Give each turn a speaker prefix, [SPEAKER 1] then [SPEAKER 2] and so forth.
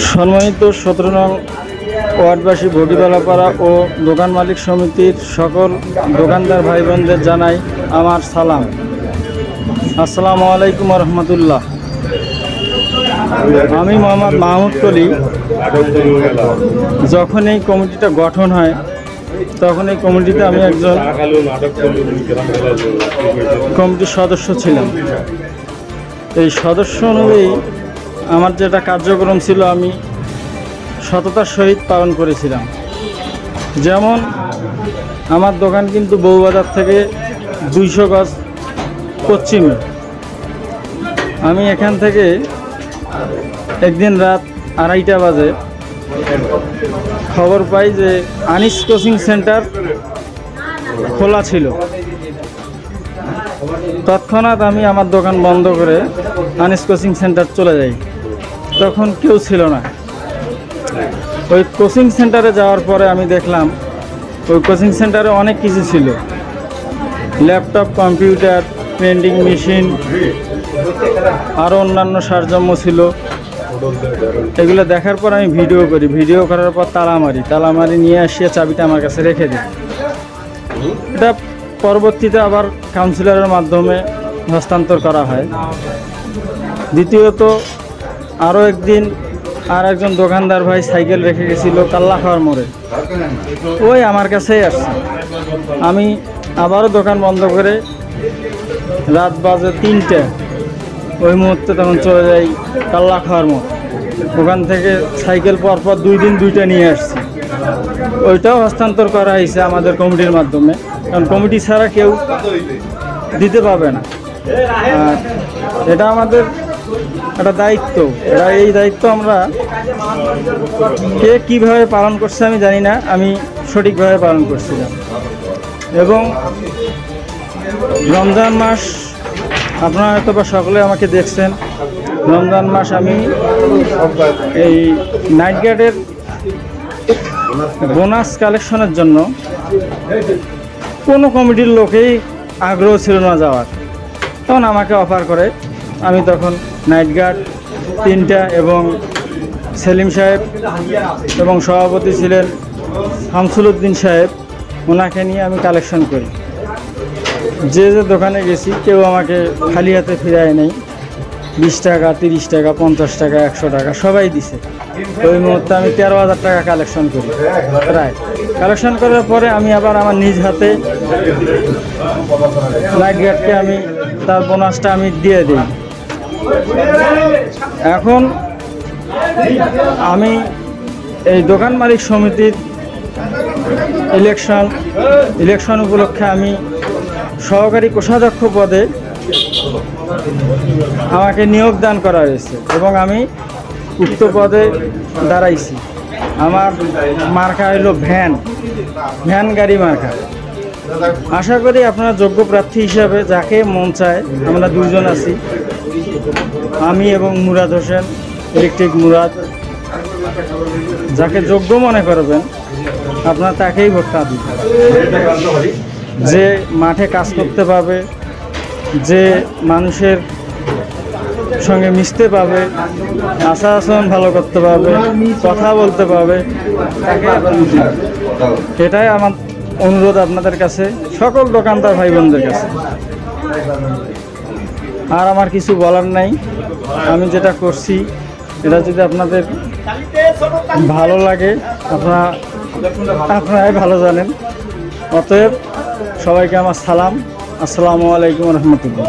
[SPEAKER 1] সম্মানিত 17 নং ওয়ার্ডবাসী ভগিবালাপাড়া ও দোকান মালিক সমিতির সকল দোকানদার ভাই বোনদের জানাই আমার সালাম। আসসালামু আলাইকুম রহমতুল্লাহ। আমি মোহাম্মদ মাহমুদ কলি। যখন এই কমিটিটা গঠন হয় তখন এই কমিটিতে আমি একজন কমিটির সদস্য ছিলাম। এই সদস্য অনুযায়ী আমার যেটা কার্যক্রম ছিল আমি সততার সহিত পালন করেছিলাম। যেমন আমার দোকান কিন্তু বউবাজার থেকে 200 গজ পশ্চিমে। আমি এখান থেকে একদিন রাত 2:30 বাজে খবর পাই যে আনিস কোচিং সেন্টার খোলা ছিল। তৎক্ষণাৎ আমি আমার দোকান বন্ধ করে আনিস কোচিং সেন্টার চলে যাই। তখন কেউ ছিল না। ওই কোচিং সেন্টারে যাওয়ার পরে আমি দেখলাম ওই কোচিং সেন্টারে অনেক কিছু ছিল, ল্যাপটপ, কম্পিউটার, প্রিন্টিং মেশিন, আরও অন্যান্য সারজম্য ছিল। এগুলো দেখার পর আমি ভিডিও করি। ভিডিও করার পর তালা মারি নিয়ে আসিয়ে চাবিটা আমার কাছে রেখে দিই। এটা পরবর্তীতে আবার কাউন্সিলরের মাধ্যমে হস্তান্তর করা হয়। দ্বিতীয়ত আরও একদিন আর একজন দোকানদার ভাই সাইকেল রেখে গেছিল কাল্লা খাওয়ার মোড়ে, ওই আমার কাছেই আসছে। আমি আবারও দোকান বন্ধ করে রাত বাজে 3টে, ওই মুহূর্তে তখন চলে যাই কাল্লা খাওয়ার মোড়। ওখান থেকে সাইকেল পরপর 2 দিন 2টা নিয়ে আসছি। ওইটাও হস্তান্তর করা হয়েছে আমাদের কমিটির মাধ্যমে, কারণ কমিটি ছাড়া কেউ দিতে পাবে না। আর এটা আমাদের একটা দায়িত্ব। এই দায়িত্ব আমরা কে কীভাবে পালন করছে আমি জানি না, আমি সঠিকভাবে পালন করছিলাম। এবং রমজান মাস আপনারা হয়তো বা সকলে আমাকে দেখছেন। রমজান মাস আমি এই নাইট গার্ডের বোনাস কালেকশনের জন্য কোনো কমিটির লোকেই আগ্রহ ছিল না যাওয়ার। তখন আমাকে অফার করে। আমি তখন নাইট গার্ড 3টা এবং সেলিম সাহেব এবং সভাপতি ছিলেন শামসুল উদ্দিন সাহেব, ওনাকে নিয়ে আমি কালেকশন করি। যে দোকানে গেছি কেউ আমাকে খালি হাতে ফিরায় নেই। 20 টাকা, 30 টাকা, 50 টাকা, 100 টাকা সবাই দিছে। ওই মুহূর্তে আমি 13,000 টাকা কালেকশন করি। প্রায় কালেকশন করার পরে আমি আবার আমার নিজ হাতে নাইট গার্ডকে আমি তার বোনাসটা আমি দিয়ে দিই। এখন আমি এই দোকান মালিক সমিতির ইলেকশন উপলক্ষে আমি সহকারী কোষাধ্যক্ষ পদে আমাকে নিয়োগ দান করা হয়েছে এবং আমি উক্ত পদে দাঁড়াইছি। আমার মার্কা হইল ভ্যান গাড়ি মার্কা। আশা করি আপনারা যোগ্য প্রার্থী হিসাবে যাকে মন চায়, আমরা 2 জন আছি, আমি এবং মুরাদ হোসেন, ইলেকট্রিক মুরাদ, যাকে যোগ্য মনে করবেন আপনারা তাকেই ভোটটা দিবেন। যে মাঠে কাজ করতে পারবে, যে মানুষের সঙ্গে মিশতে পারবে, আচার আচরণ ভালো করতে পারবে, কথা বলতে পারবে, তাকে এটাই আমার অনুরোধ আপনাদের কাছে, সকল দোকানদার ভাই বোনদের কাছে। আর আমার কিছু বলার নাই। আমি যেটা করছি এটা যদি আপনাদের ভালো লাগে আপনারাই ভালো জানেন। অতএব সবাইকে আমার সালাম। আসসালামু আলাইকুম রহমতুল্লাহ।